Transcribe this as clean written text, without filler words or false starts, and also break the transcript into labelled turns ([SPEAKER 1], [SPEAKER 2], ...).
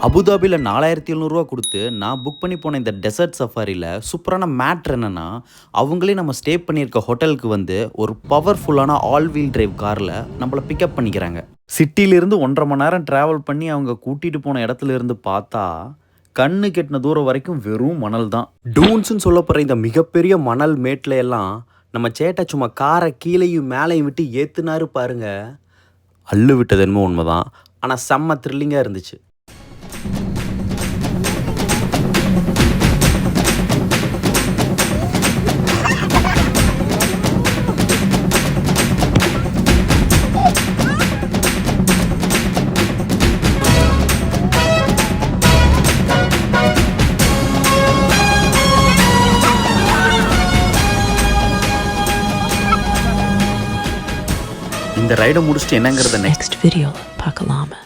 [SPEAKER 1] அபுதாபியில் 4700 கொடுத்து நான் புக் பண்ணி போன இந்த டெசர்ட் சஃபாரியில் சூப்பரான மேட்ரு என்னென்னா, அவங்களே நம்ம ஸ்டே பண்ணியிருக்க ஹோட்டலுக்கு வந்து ஒரு பவர்ஃபுல்லான ஆல் வீல் டிரைவ் காரில் நம்மளை பிக்கப் பண்ணிக்கிறாங்க. சிட்டியிலிருந்து 1.5 மணி நேரம் ட்ராவல் பண்ணி அவங்க கூட்டிகிட்டு போன இடத்துல இருந்து பார்த்தா கண்ணு கெட்டின தூரம் வரைக்கும் வெறும் மணல் தான். டூன்ஸ்ன்னு சொல்லப்படுற இந்த மிகப்பெரிய மணல் மேட்டில் எல்லாம் நம்ம சேட்டை சும்மா காரை கீழேயும் மேலேயும் விட்டு ஏற்றுனாரு பாருங்க. அள்ளு விட்டது என்னமோ உண்மைதான், ஆனால் செம்ம த்ரில்லிங்காக இருந்துச்சு. இந்த ரைடை முடிச்சுட்டு என்னங்கிறத
[SPEAKER 2] நெக்ஸ்ட் வீடியோவில் பார்க்கலாமா?